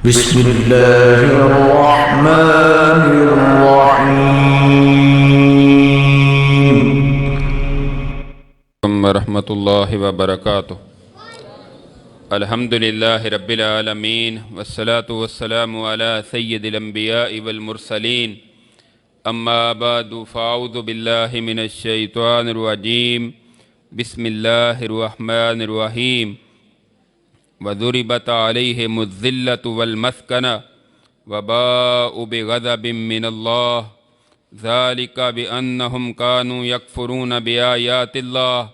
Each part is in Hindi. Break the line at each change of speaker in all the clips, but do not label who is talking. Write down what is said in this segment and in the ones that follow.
बिस्मिल्लाहिर्रहमानिर्रहीम वरहमतुल्लाहि वबरकातुहू। अल्हम्दुलिल्लाहि रब्बिल आलमीन वस्सलातु वस्सलामु अला सय्यिदिल अंबियाइ वल मुरसलीन। अम्मा बअदु फ़अऊज़ु बिल्लाहि मिनश शैतानिर रजीम। बिस्मिल्लाहिर रहमानिर रहीम। वज़ुरिबत अलैहिमुज़ ज़िल्लतु वल मस्कना वबाउ बिग़ज़बिम मिनल्लाह ज़ालिका बिअन्नहुम कानू यकफ़ुरून बिआयातिल्लाह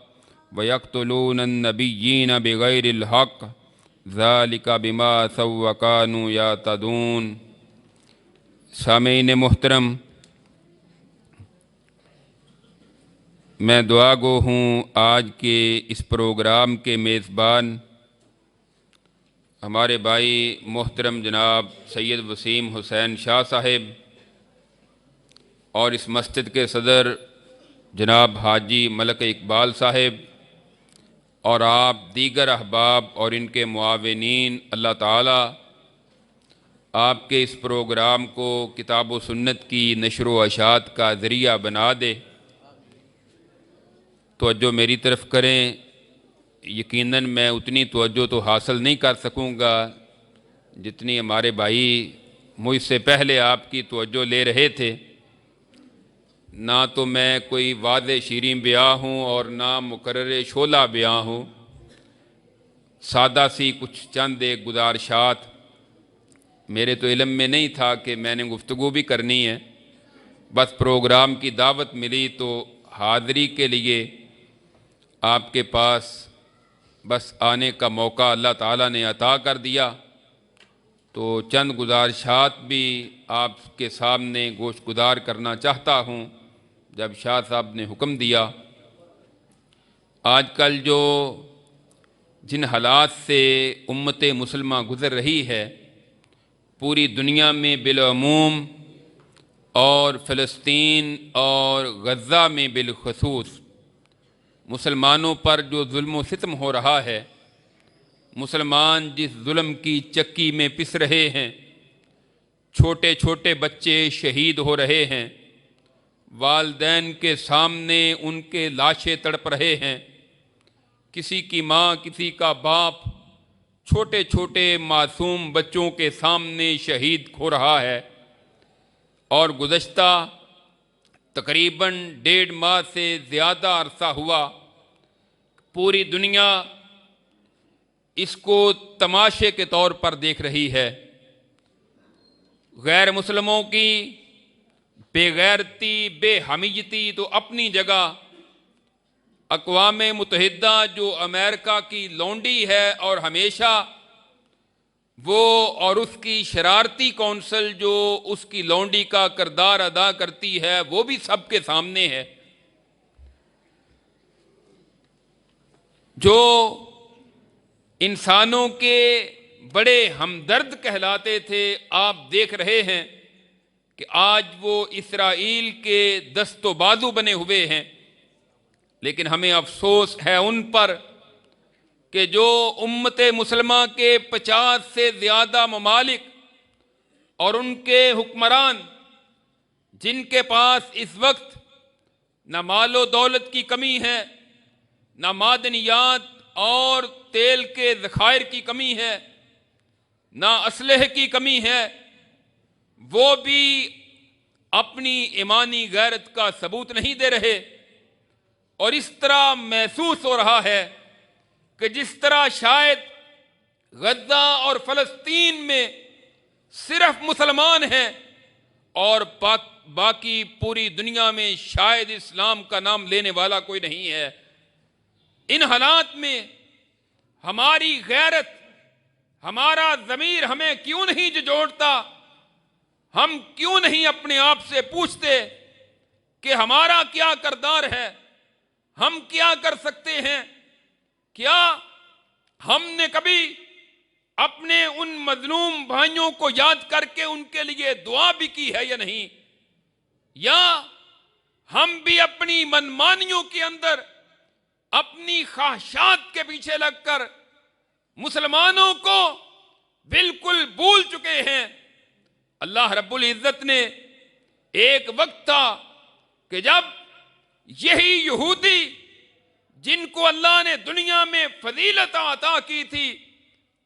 वयक़्तुलून अन्नबिय्यीन बिग़ैरिल हक़्क़ ज़ालिका बिमा असौ व कानू यातदून। सामीन मुहतरम, मैं दुआ गो हूँ आज के इस प्रोग्राम के मेज़बान हमारे भाई मोहतरम जनाब सैयद वसीम हुसैन शाह साहिब और इस मस्जिद के सदर जनाब हाजी मलक इकबाल साहिब और आप दीगर अहबाब और इनके मुआविनीन, अल्लाह ताला आपके इस प्रोग्राम को किताब व सुन्नत की नशर व अशात का ज़रिया बना दे। तवज्जो मेरी तरफ करें। यकीनन मैं उतनी तवज्जो तो हासिल नहीं कर सकूँगा जितनी हमारे भाई मुझसे पहले आपकी तवज्जो ले रहे थे। ना तो मैं कोई वाज़े शीरीं बयां हूँ और ना मुकर्रर शोला बयां हूँ। सादा सी कुछ चंद एक गुज़ारिशात मेरे तो इल्म में नहीं था कि मैंने गुफ्तगू भी करनी है। बस प्रोग्राम की दावत मिली तो हाज़री के लिए आपके पास बस आने का मौका अल्लाह ताला ने अता कर दिया। तो चंद गुज़ारिशात भी आपके सामने गोशगुजार करना चाहता हूँ जब शाह साहब ने हुक्म दिया। आजकल जो जिन हालात से उम्मत मुसलमा गुज़र रही है पूरी दुनिया में बिलअमूम और फ़लस्तीन और गज़ा में बिलख़ुसूस मुसलमानों पर जो जुल्म व सितम हो रहा है, मुसलमान जिस जुल्म की चक्की में पिस रहे हैं, छोटे छोटे बच्चे शहीद हो रहे हैं, वालिदैन के सामने उनके लाशें तड़प रहे हैं, किसी की माँ किसी का बाप छोटे छोटे मासूम बच्चों के सामने शहीद हो रहा है। और गुज़श्ता तकरीबन 1.5 माह से ज़्यादा अरसा हुआ पूरी दुनिया इसको तमाशे के तौर पर देख रही है। गैर मुस्लिमों की बेगैरती बेहमीयती तो अपनी जगह, अक़वाम मुत्तहिदा जो अमेरिका की लौंडी है और हमेशा वो और उसकी शरारती कौंसल जो उसकी लौंडी का किरदार अदा करती है वो भी सबके सामने है। जो इंसानों के बड़े हमदर्द कहलाते थे, आप देख रहे हैं कि आज वो इसराइल के दस्तो बाजू बने हुए हैं। लेकिन हमें अफसोस है उन पर कि जो उम्मत मुसलमा के 50 से ज़्यादा ममालिक और उनके हुक्मरान जिनके पास इस वक्त न मालो दौलत की कमी है, न मादनियात और तेल के ज़खायर की कमी है, ना असलहे की कमी है, वो भी अपनी ईमानी गैरत का सबूत नहीं दे रहे। और इस तरह महसूस हो रहा है कि जिस तरह शायद गज़ा और फ़लस्तीन में सिर्फ मुसलमान हैं और बाकी पूरी दुनिया में शायद इस्लाम का नाम लेने वाला कोई नहीं है। इन हालात में हमारी गैरत, हमारा ज़मीर हमें क्यों नहीं जोड़ता? हम क्यों नहीं अपने आप से पूछते कि हमारा क्या किरदार है, हम क्या कर सकते हैं? क्या हमने कभी अपने उन मजलूम भाइयों को याद करके उनके लिए दुआ भी की है या नहीं? या हम भी अपनी मनमानियों के अंदर अपनी ख्वाहिशात के पीछे लगकर मुसलमानों को बिल्कुल भूल चुके रहे हैं। अल्लाह रब्बुल इज्जत ने, एक वक्त था कि जब यही यहूदी जिनको अल्लाह ने दुनिया में फजीलत अता की थी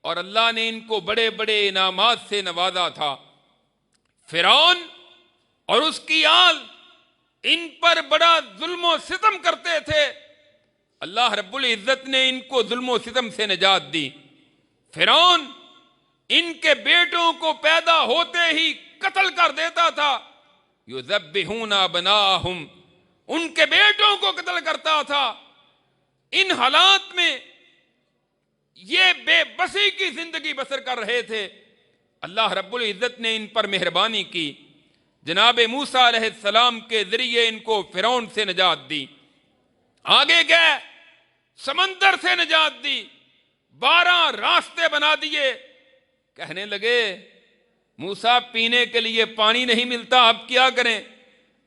और अल्लाह ने इनको बड़े बड़े इनामात से नवाजा था, फिरौन और उसकी आल इन पर बड़ा जुल्म सितम करते थे। अल्लाह रब्बुल इज्जत ने इनको जुल्म सितम से निजात दी। फिरौन इनके बेटों को पैदा होते ही कत्ल कर देता था। युज़ब्बिहूना बनाहुम, उनके बेटों को कत्ल करता था। इन हालात में ये बेबसी की जिंदगी बसर कर रहे थे। अल्लाह रब्बुल इज्जत ने इन पर मेहरबानी की, जनाब मूसा अलैहिस्सलाम के जरिए इनको फिरौन से निजात दी। आगे गए, समंदर से निजात दी, 12 रास्ते बना दिए। कहने लगे, मूसा पीने के लिए पानी नहीं मिलता, अब क्या करें?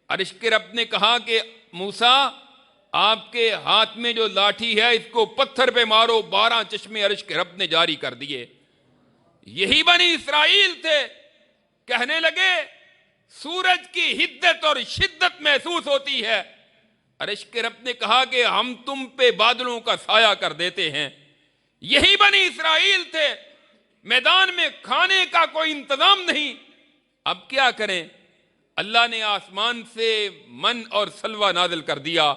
अर्श के रब ने कहा कि मूसा, आपके हाथ में जो लाठी है इसको पत्थर पे मारो। 12 चश्मे अर्श के रब ने जारी कर दिए। यही बनी इसराइल थे। कहने लगे, सूरज की हिद्दत और शिद्दत महसूस होती है। अर्श के रब ने कहा कि हम तुम पे बादलों का साया कर देते हैं। यही बनी इसराइल थे। मैदान में खाने का कोई इंतजाम नहीं, अब क्या करें? अल्लाह ने आसमान से मन और सलवा नाजिल कर दिया।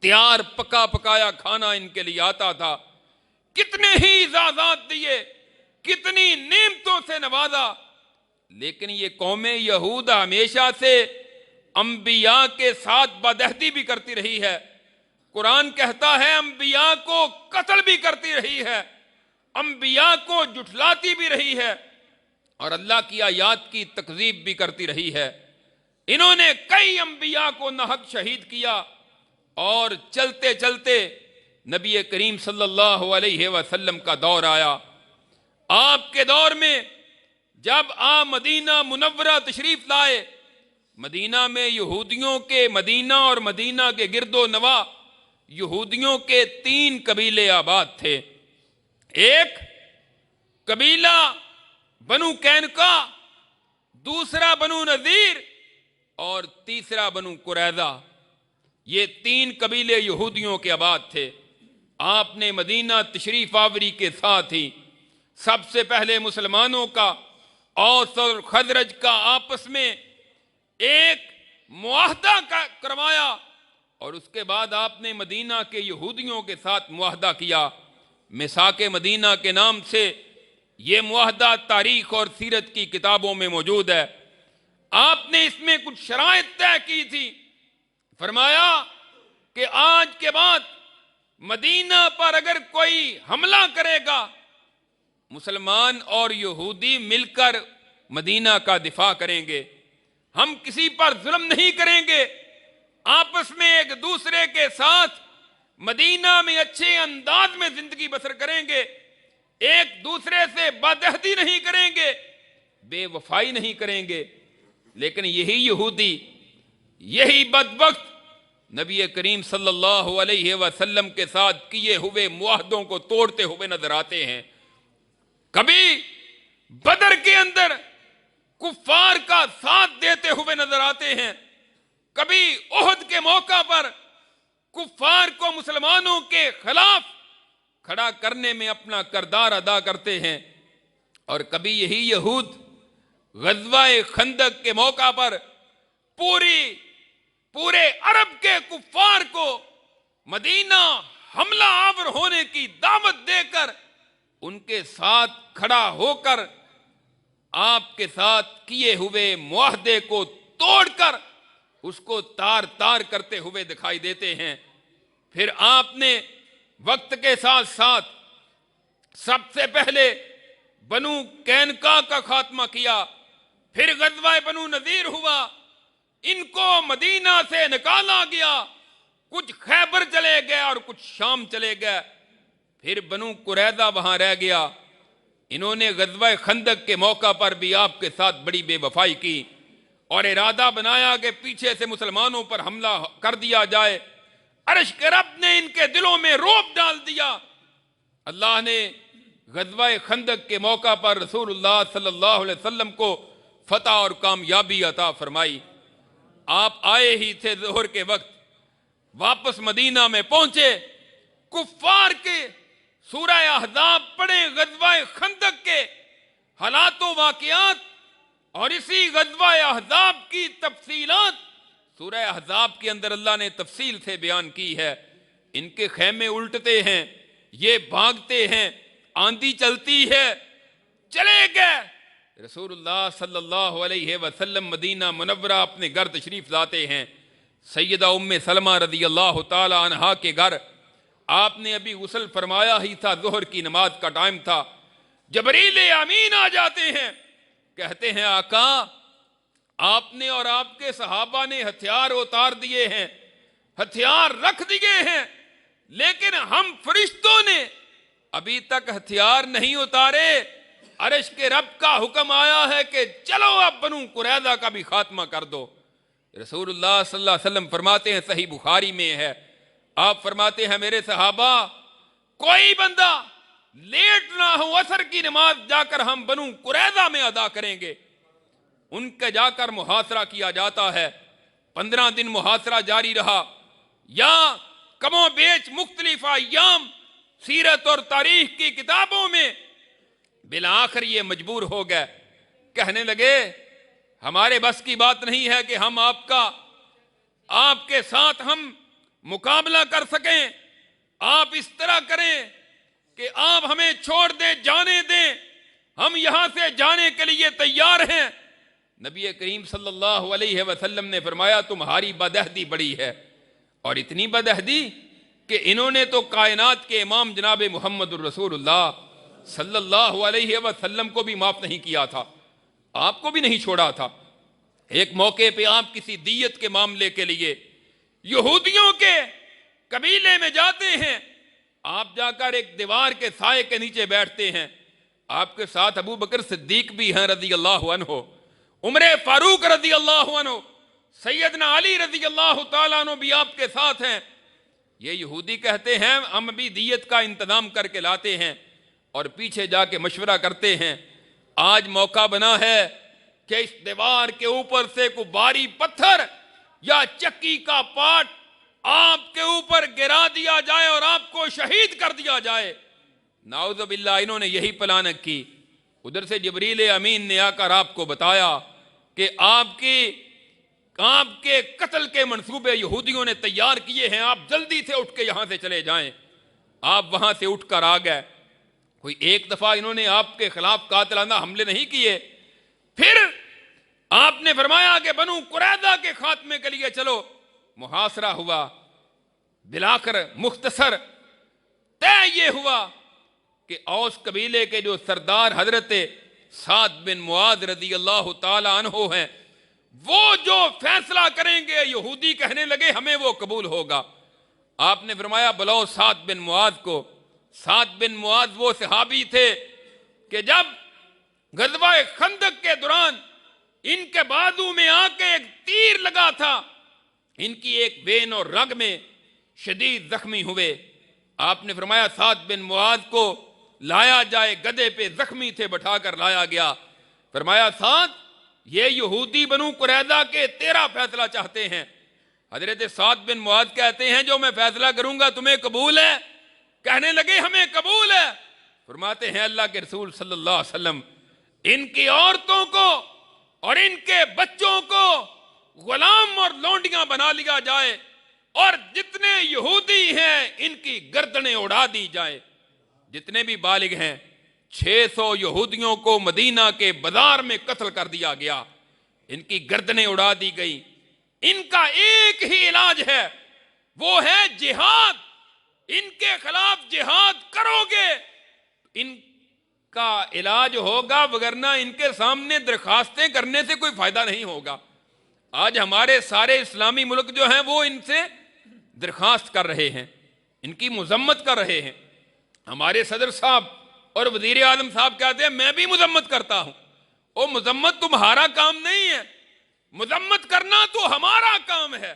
तैयार पका पकाया खाना इनके लिए आता था। कितने ही इजाज़ात दिए, कितनी नेमतों से नवाजा, लेकिन ये कौम यहूद हमेशा से अंबिया के साथ बदअहदी भी करती रही है। कुरान कहता है अंबिया को कत्ल भी करती रही है, अंबिया को जुठलाती भी रही है और अल्लाह की आयात की तकजीब भी करती रही है। इन्होंने कई अंबिया को नाहक शहीद किया और चलते चलते नबी करीम सल्लल्लाहु अलैहि वसल्लम का दौर आया। आपके दौर में जब आप मदीना मुनव्वरा तशरीफ लाए, मदीना में यहूदियों के, मदीना और मदीना के गिरदो नवा यहूदियों के 3 कबीले आबाद थे। एक कबीला बनु कैनका, दूसरा बनु नजीर और तीसरा बनु कुरैजा। ये 3 कबीले यहूदियों के आबाद थे। आपने मदीना तशरीफ आवरी के साथ ही सबसे पहले मुसलमानों का, औस और खजरज का आपस में एक मुआहदा करवाया और उसके बाद आपने मदीना के यहूदियों के साथ मुआहदा किया। मिसाके मदीना के नाम से ये मुआहदा तारीख और सीरत की किताबों में मौजूद है। आपने इसमें कुछ शराइत तय की थी। फरमाया कि आज के बाद मदीना पर अगर कोई हमला करेगा, मुसलमान और यहूदी मिलकर मदीना का दिफा करेंगे, हम किसी पर जुल्म नहीं करेंगे, आपस में एक दूसरे के साथ मदीना में अच्छे अंदाज में जिंदगी बसर करेंगे, एक दूसरे से बदअहदी नहीं करेंगे, बेवफाई नहीं करेंगे। लेकिन यही यहूदी, यही बदबख्त नबी करीम सल्लल्लाहु अलैहि वसल्लम के साथ किए हुए मुआहदों को तोड़ते हुए नजर आते हैं। कभी बदर के अंदर कुफ्फार का साथ देते हुए नजर आते हैं, कभी ओहद के मौका पर कुफ्फार को मुसलमानों के खिलाफ खड़ा करने में अपना किरदार अदा करते हैं, और कभी यही यहूद गज़वाए खंदक के मौका पर पूरे अरब के कुफ्फार को मदीना हमला आवर होने की दावत देकर उनके साथ खड़ा होकर आपके साथ किए हुए मुआहदे को तोड़कर उसको तार तार करते हुए दिखाई देते हैं। फिर आपने वक्त के साथ साथ सबसे पहले बनु कैनका का खात्मा किया, फिर गज़वाए बनु नज़ीर हुआ, इनको मदीना से निकाला गया, कुछ खैबर चले गए और कुछ शाम चले गए, फिर बनु कुरैजा वहां रह गया। इन्होंने गज़वाए खंदक के मौका पर भी आपके साथ बड़ी बेवफाई की और इरादा बनाया कि पीछे से मुसलमानों पर हमला कर दिया जाए। अर्श के रब ने इनके दिलों में रौब डाल दिया। अल्लाह ने ग़ज़वा खंदक के मौका पर रसूलुल्लाह सल्लल्लाहु अलैहि वसल्लम को फतह और कामयाबी अता फरमाई। आप आए ही थे ज़ोहर के वक्त, वापस मदीना में पहुंचे, कुफ्फार के सूरह अहज़ाब पढ़े, ग़ज़वा खंदक के हालातों वाक़ियात और इसी ग़ज़वा अहज़ाब की तफसीलात सूरह अहज़ाब के अंदर अल्लाह ने तफसील से बयान की है। इनके खैमे उल्टते हैं, ये भागते हैं, आंधी चलती है, चले गए। रसूलुल्लाह सल्लल्लाहु अलैहि वसल्लम मदीना मुनव्वरा अपने घर तशरीफ लाते हैं। सैयदा उम्मे सलमा रज़ी अल्लाह ताला अन्हा के घर आपने अभी गुस्ल फरमाया ही था, ज़ोहर की नमाज का टाइम था। जबरील अमीन आ जाते हैं, कहते हैं आका आपने और आपके सहाबा ने हथियार उतार दिए हैं, हथियार रख दिए हैं, लेकिन हम फरिश्तों ने अभी तक हथियार नहीं उतारे। अर्श के रब का हुक्म आया है कि चलो अब बनु कुरैज़ा का भी खात्मा कर दो। रसूलुल्लाह सल्लल्लाहु अलैहि वसल्लम फरमाते हैं, सही बुखारी में है, आप फरमाते हैं मेरे सहाबा कोई बंदा लेट ना हो, असर की नमाज जाकर हम बनु कुरैज़ा में अदा करेंगे। उनका जाकर मुहासरा किया जाता है। 15 दिन मुहासरा जारी रहा, या कमो बेच मुख्तलिफ अय्याम सीरत और तारीख की किताबों में बिलाखिर ये मजबूर हो गए, कहने लगे हमारे बस की बात नहीं है कि हम आपके साथ हम मुकाबला कर सकें। आप इस तरह करें कि आप हमें छोड़ दें, जाने दें, हम यहां से जाने के लिए तैयार हैं। नबी करीम सल्लल्लाहु अलैहि वसल्लम ने फरमाया तुम्हारी बदअहदी बड़ी है, और इतनी बदअहदी कि इन्होंने तो कायनात के इमाम जनाब मुहम्मदुर रसूलुल्लाह सल्लल्लाहु अलैहि वसल्लम को भी माफ नहीं किया था, आपको भी नहीं छोड़ा था। एक मौके पे आप किसी दियत के मामले के लिए यहूदियों के कबीले में जाते हैं, आप जाकर एक दीवार के साए के नीचे बैठते हैं। आपके साथ अबू बकर सिद्दीक भी हैं रज़ी अल्लाह अन्हु, उमर फारूक रज़ी अल्लाह अन्हु, सैयदना अली रज़ी अल्लाह तआला अन्हु भी आपके साथ हैं। ये यहूदी कहते हैं हम अभी दियत का इंतजाम करके लाते हैं, और पीछे जाके मशवरा करते हैं आज मौका बना है कि इस दीवार के ऊपर से कोई भारी पत्थर या चक्की का पाट आपके ऊपर गिरा दिया जाए और आपको शहीद कर दिया जाए। नाउज़ बिल्लाह, इन्होंने यही प्लान की। उधर से जिब्रील अमीन ने आकर आपको बताया कि आपके कत्ल के मंसूबे यहूदियों ने तैयार किए हैं, आप जल्दी से उठ के यहां से चले जाएं। आप वहां से उठकर आ गए। कोई एक दफा इन्होंने आपके खिलाफ कातिलाना हमले नहीं किए, फिर आपने फरमाया कि बनु कुरैज़ा के खात्मे के लिए चलो। मुहासरा हुआ, बिलाकर मुख्तसर तय ये हुआ कि औस कबीले के जो सरदार हजरत साद बिन मुआज रज़ी अल्लाह ताला अन्हु हैं, वो जो फैसला करेंगे, यहूदी कहने लगे हमें वो कबूल होगा। आपने फरमाया बुलाओ साद बिन मुआज को। साद बिन मुआज वो सहाबी थे कि जब ग़ज़वा खंदक के दौरान इनके बाजू में आके एक तीर लगा था, इनकी एक बेन और रग में शदीद जख्मी हुए। आपने फरमाया साद बिन मुआज को लाया जाए, गधे पे जख्मी थे, बैठाकर लाया गया। फरमाया साद ये यहूदी बनु कुरैज़ा के तेरा फैसला चाहते हैं। हजरत साद बिन मुआज कहते हैं जो मैं फैसला करूंगा तुम्हें कबूल है? कहने लगे हमें कबूल है। फरमाते हैं अल्लाह के रसूल सल्लल्लाहु अलैहि वसल्लम इनकी औरतों को और इनके बच्चों को गुलाम और लौंडियां बना लिया जाए, और जितने यहूदी हैं इनकी गर्दनें उड़ा दी जाए। जितने भी बालिग हैं 600 यहूदियों को मदीना के बाजार में कत्ल कर दिया गया, इनकी गर्दनें उड़ा दी गई। इनका एक ही इलाज है, वो है जिहाद। इनके खिलाफ जिहाद करोगे इनका इलाज होगा, वगरना इनके सामने दरखास्तें करने से कोई फायदा नहीं होगा। आज हमारे सारे इस्लामी मुल्क जो हैं वो इनसे दरखास्त कर रहे हैं, इनकी मुजम्मत कर रहे हैं। हमारे सदर साहब और वजीर आजम साहब कहते हैं मैं भी मुजम्मत करता हूं। ओ मुजम्मत तुम्हारा काम नहीं है, मुजम्मत करना तो हमारा काम है।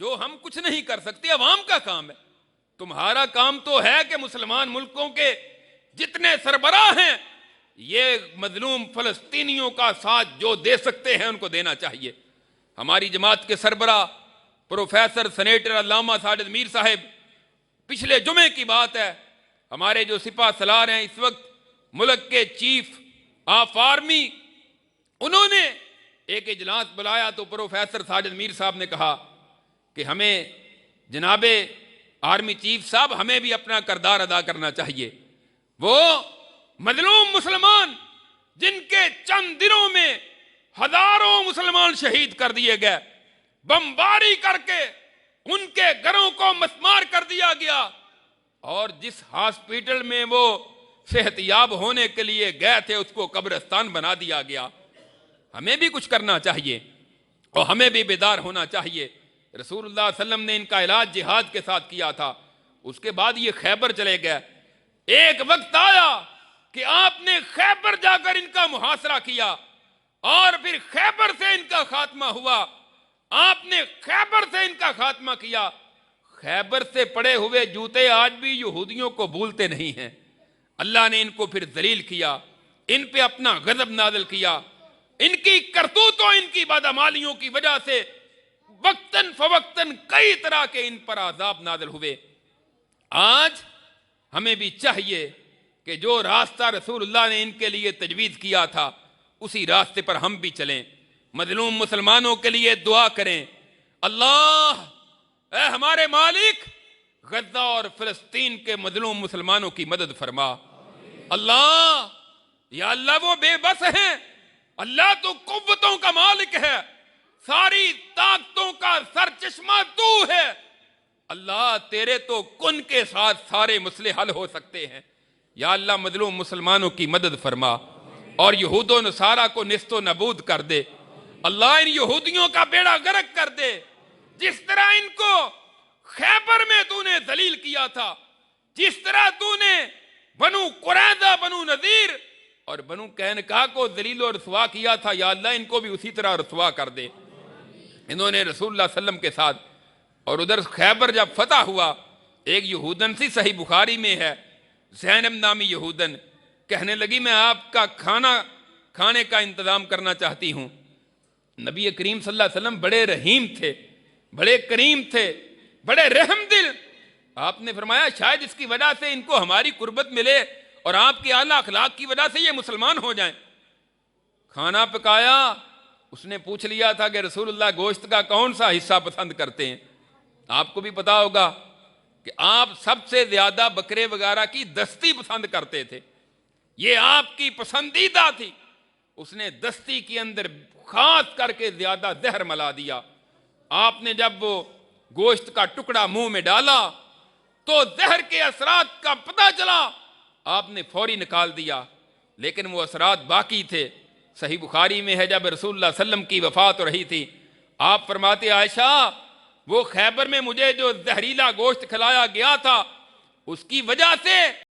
जो हम कुछ नहीं कर सकते, अवाम का काम है। तुम्हारा काम तो है कि मुसलमान मुल्कों के जितने सरबराह हैं, ये मजलूम फलस्तीनियों का साथ जो दे सकते हैं उनको देना चाहिए। हमारी जमात के सरबराह प्रोफेसर सेनेटर अल्लामा साजिद मीर साहब, पिछले जुमे की बात है, हमारे जो सिपा सलार हैं इस वक्त मुल्क के चीफ ऑफ आर्मी, उन्होंने एक इजलास बुलाया तो प्रोफेसर साजिद मीर साहब ने कहा कि हमें जनाबे आर्मी चीफ साहब, हमें भी अपना किरदार अदा करना चाहिए। वो मजलूम मुसलमान जिनके चंद दिनों में हजारों मुसलमान शहीद कर दिए गए, बमबारी करके उनके घरों को मस्मार कर दिया गया, और जिस हॉस्पिटल में वो सेहतयाब होने के लिए गए थे उसको कब्रिस्तान बना दिया गया। हमें भी कुछ करना चाहिए और हमें भी बेदार होना चाहिए। रसूलुल्लाह सल्लल्लाहु अलैहि वसल्लम ने इनका इलाज जिहाद के साथ किया था, उसके बाद ये खैबर चले गए। एक वक्त आया कि आपने खैबर जाकर इनका मुहासरा किया और फिर खैबर से इनका खात्मा हुआ। आपने खैबर से इनका खात्मा किया। खैबर से पड़े हुए जूते आज भी यहूदियों को भूलते नहीं हैं। अल्लाह ने इनको फिर जलील किया, इन पे अपना गजब नाजिल किया। इनकी करतूतों, इनकी बदअमालियों की वजह से वक्तन फवक्तन कई तरह के इन पर आजाब नाजिल हुए। आज हमें भी चाहिए कि जो रास्ता रसूलुल्लाह ने इनके लिए तजवीज़ किया था उसी रास्ते पर हम भी चलें। मजलूम मुसलमानों के लिए दुआ करें, अल्लाह ऐ हमारे मालिक गजा और फिलिस्तीन के मजलूम मुसलमानों की मदद फरमा। अल्लाह, या अल्लाह वो बेबस हैं, अल्लाह तो कुव्वतों का मालिक है, सारी ताकतों का सरचश्मा तू है। अल्लाह तेरे तो कुन के साथ सारे मसले हल हो सकते हैं। या अल्लाह मजलूम मुसलमानों की मदद फरमा और यहूदो नसारा को निस्तो नबूद कर दे। अल्लाह इन यहूदियों का बेड़ा गर्क कर दे। जिस तरह इनको खैबर में तूने दलील किया था, जिस तरह तूने बनु कुरैदा, बनु नजीर और बनु कैनका को दलील और रसवा किया था, या अल्लाह इनको भी उसी तरह रसवा कर दे। इन्होंने रसूलुल्लाह सल्लम के साथ, और उधर खैबर जब फतह हुआ, एक यहूदन सी सही बुखारी में है, ज़ैनब नामी यहूदन कहने लगी मैं आपका खाना खाने का इंतजाम करना चाहती हूँ। नबी करीम सल्लल्लाहु अलैहि वसल्लम बड़े रहीम थे, बड़े करीम थे, बड़े रहम दिल। आपने फरमाया शायद इसकी वजह से इनको हमारी कुर्बत मिले और आपके आला अखलाक की वजह से ये मुसलमान हो जाएं। खाना पकाया, उसने पूछ लिया था कि रसूलुल्लाह गोश्त का कौन सा हिस्सा पसंद करते हैं। आपको भी पता होगा कि आप सबसे ज्यादा बकरे वगैरह की दस्ती पसंद करते थे, ये आपकी पसंदीदा थी। उसने दस्ती के अंदर खास करके ज्यादा जहर मिला दिया। आपने जब वो गोश्त का टुकड़ा मुंह में डाला तो जहर के असरात का पता चला, आपने फौरी निकाल दिया, लेकिन वो असरात बाकी थे। सही बुखारी में है, जब रसूलुल्लाह सल्लम की वफात हो रही थी, आप फरमाते आयशा वो खैबर में मुझे जो जहरीला गोश्त खिलाया गया था उसकी वजह से